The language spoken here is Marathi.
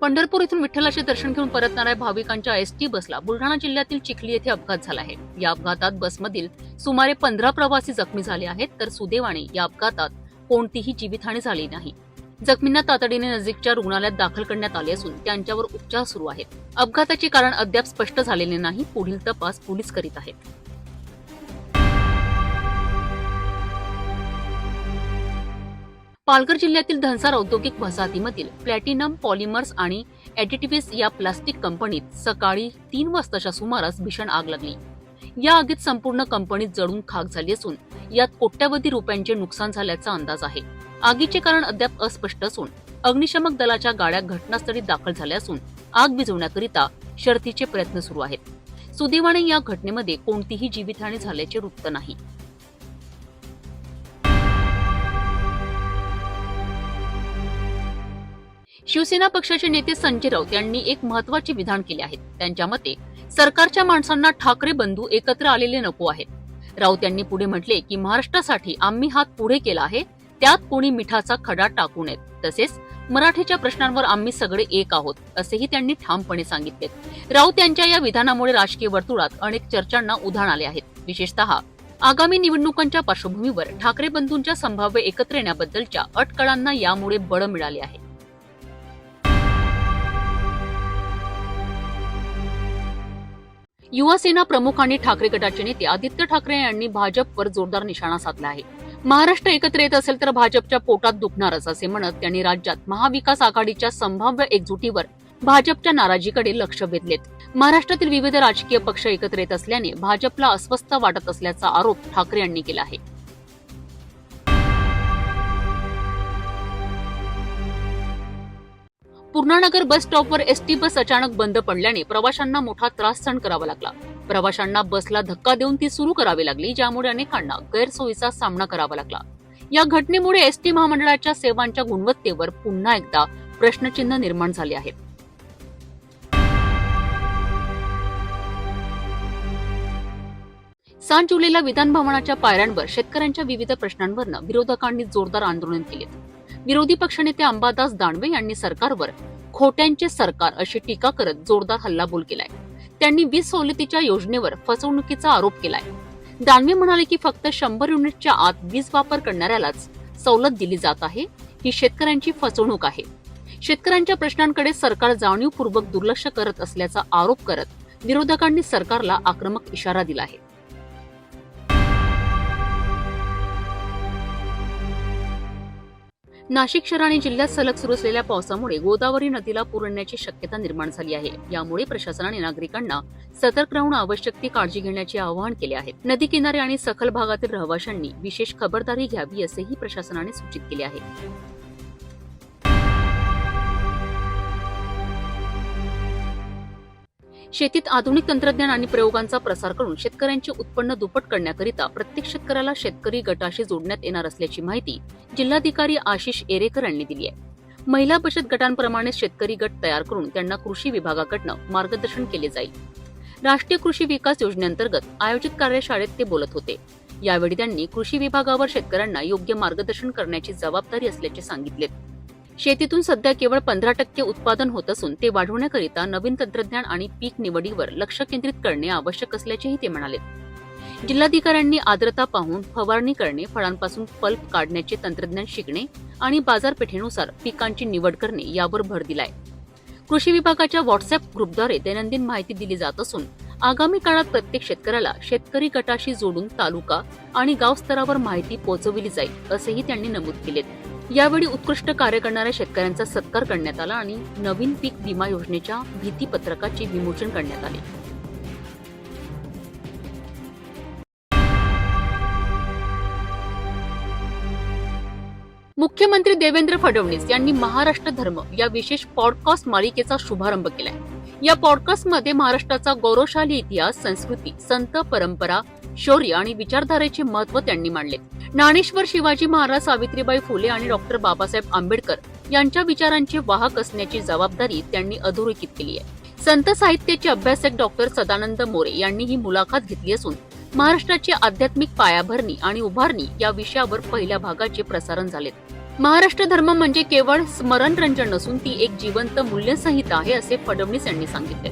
पंढरपूर येथून विठ्ठलाचे दर्शन घेऊन परतणाऱ्या भाविकांच्या एसटी बसला बुलढाणा जिल्ह्यातील चिखली येथे अपघात झाला आहे। या अपघातात बसमधील सुमारे 15 प्रवासी जखमी झाले आहेत, तर सुदैवाने या अपघातात कोणतीही जीवितहानी झाली नाही। जखमींना तातडीने नजीकच्या रुग्णालयात दाखल करण्यात आले असून त्यांच्यावर उपचार सुरू आहेत। अपघाताचे कारण अद्याप स्पष्ट झालेले नाही। पुढील तपास पोलीस करीत आहेत। पालघर जिल्ह्यातील धनसार औद्योगिक वसाहतीमधील प्लॅटिनम पॉलिमर्स आणि ॲडिटिव्हिज या प्लास्टिक कंपनीत सकाळी 3 वाजताच्या सुमारास भीषण आग लागली। या आगीत संपूर्ण कंपनी जळून खाक झाली असून यात कोट्यवधी रुपयांचे नुकसान झाल्याचा अंदाज आहे। आगीचे कारण अद्याप अस्पष्ट असून अग्निशमक दलाच्या गाड्या घटनास्थळी दाखल झाल्या असून आग विझवण्याकरिता शर्थीचे प्रयत्न सुरू आहेत। सुदैवाने या घटनेमध्ये कोणतीही जीवितहानी झाल्याचे वृत्त नाही। शिवसेना पक्षाचे नेते संजय राऊत यांनी एक महत्त्वाचे विधान केले आहे। त्यांच्या मते सरकारच्या माणसांना ठाकरे बंधू एकत्र आलेले नको आहेत। राऊत यांनी पुढे म्हटले की महाराष्ट्रासाठी आम्ही हात पुढे केला आहे, त्यात कोणी मिठाचा खडा टाकू नये। तसेच मराठीच्या प्रश्नांवर आम्ही सगळे एक आहोत असेही त्यांनी ठामपणे सांगितले। राऊत यांच्या या विधानामुळे राजकीय वर्तुळात अनेक चर्चांना उधाण आले आहेत। विशेषतः आगामी निवडणुकांच्या पार्श्वभूमीवर ठाकरे बंधूंच्या संभाव्य एकत्र येण्याबद्दलच्या अटकळांना यामुळे बळ मिळाले आहे। युवा सेना प्रमुख आणि ठाकरे गटाचे नेते आदित्य ठाकरे यांनी भाजपवर जोरदार निशाणा साधला आहे। महाराष्ट्र एकत्र येत असेल तर भाजपच्या पोटात दुखणारच असे म्हणत त्यांनी राज्यात महाविकास आघाडीच्या संभाव्य एकजुटीवर भाजपच्या नाराजीकडे लक्ष वेधलेत। महाराष्ट्रातील विविध राजकीय पक्ष एकत्र येत असल्याने भाजपला अस्वस्थ वाटत असल्याचा आरोप ठाकरे यांनी केला आहे। पूर्णानगर बस स्टॉपवर एसटी बस अचानक बंद पडल्याने प्रवाशांना मोठा त्रास सहन करावा लागला। प्रवाशांना बसला धक्का देऊन ती सुरू करावी लागली, ज्यामुळे अनेकांना गैरसोयीचा सामना करावा लागला। या घटनेमुळे एसटी महामंडळाच्या सेवांच्या गुणवत्तेवर पुन्हा एकदा प्रश्नचिन्ह निर्माण झाले आहे। सांज जुलैला विधान भवनाच्या पायऱ्यांवर शेतकऱ्यांच्या विविध प्रश्नांवरनं विरोधकांनी जोरदार आंदोलन केले। विरोधी पक्षनेते अंबादास दानवे यांनी सरकारवर खोट्यांचे सरकार अशी टीका करत जोरदार हल्लाबोल केलाय। त्यांनी वीज सवलतीच्या योजनेवर फसवणुकीचा आरोप केलाय। दानवे म्हणाले की फक्त 100 युनिटच्या आत वीज वापर करणाऱ्यालाच सवलत दिली जात आहे, ही शेतकऱ्यांची फसवणूक आहे। शेतकऱ्यांच्या प्रश्नांकडे सरकार जाणीवपूर्वक दुर्लक्ष करत असल्याचा आरोप करत विरोधकांनी सरकारला आक्रमक इशारा दिला आहे। नाशिक शहर आणि जिल्ह्यात सलग सुरू असलेल्या पावसामुळे गोदावरी नदीला पूर येण्याची शक्यता निर्माण झाली आहे। यामुळे प्रशासनाने नागरिकांना सतर्क राहून आवश्यक ती काळजी घेण्याचे आवाहन केले आहे। नदी किनारे आणि सखल भागातील रहिवाशांनी विशेष खबरदारी घ्यावी असेही प्रशासनाने सूचित केले आहे। शेतीत आधुनिक तंत्रज्ञान आणि प्रयोगांचा प्रसार करून शेतकऱ्यांचे उत्पन्न दुप्पट करण्याकरिता प्रत्येक शेतकऱ्याला शेतकरी गटाशी जोडण्यात येणार असल्याची माहिती जिल्हाधिकारी आशिष एरेकर यांनी दिली आहे। महिला बचत गटांप्रमाणे शेतकरी गट तयार करून त्यांना कृषी विभागाकडून मार्गदर्शन केले जाईल। राष्ट्रीय कृषी विकास योजनेअंतर्गत आयोजित कार्यशाळेत ते बोलत होते। यावेळी त्यांनी कृषी विभागावर शेतकऱ्यांना योग्य मार्गदर्शन करण्याची जबाबदारी असल्याचे सांगितले। शेतीतून सध्या केवळ 15% उत्पादन होत असून ते वाढवण्याकरिता नवीन तंत्रज्ञान आणि पीक निवडीवर लक्ष केंद्रित करणे आवश्यक असल्याचेही ते म्हणाले। जिल्हाधिकाऱ्यांनी आर्द्रता पाहून फवारणी करणे, फळांपासून पल्प काढण्याचे तंत्रज्ञान शिकणे आणि बाजारपेठेनुसार पिकांची निवड करणे यावर भर दिलाय। कृषी विभागाच्या व्हॉट्सअप ग्रुपद्वारे दैनंदिन माहिती दिली जात असून आगामी काळात प्रत्येक शेतकऱ्याला शेतकरी गटाशी जोडून तालुका आणि गाव स्तरावर माहिती पोहोचविली जाईल असेही त्यांनी नमूद केले। यावेळी उत्कृष्ट कार्य करणाऱ्या शेतकऱ्यांचा सत्कार करण्यात आला आणि नवीन पीक विमा योजनेच्या भीतीपत्रकाचे विमोचन करण्यात आले। मुख्यमंत्री देवेंद्र फडणवीस यांनी महाराष्ट्र धर्म या विशेष पॉडकास्ट मालिकेचा शुभारंभ केलाय। या पॉडकास्टमध्ये महाराष्ट्राचा गौरवशाली इतिहास, संस्कृती, संत परंपरा, शौर्य आणि विचारधारेचे महत्त्व त्यांनी मांडले। ज्ञानेश्वर शिवाजी महाराज, सावित्रीबाई फुले आणि डॉक्टर बाबासाहेब आंबेडकर यांच्या विचारांचे वाहक असण्याची जबाबदारी त्यांनी अधोरेखित केली आहे। संत साहित्याचे अभ्यासक डॉक्टर सदानंद मोरे यांनी ही मुलाखत घेतली असून महाराष्ट्राची आध्यात्मिक पायाभरणी आणि उभारणी या विषयावर पहिल्या भागाचे प्रसारण झाले। महाराष्ट्र धर्म म्हणजे केवळ स्मरणरंजन नसून ती एक जिवंत मूल्यसंहिता आहे, असे फडणवीस यांनी सांगितले.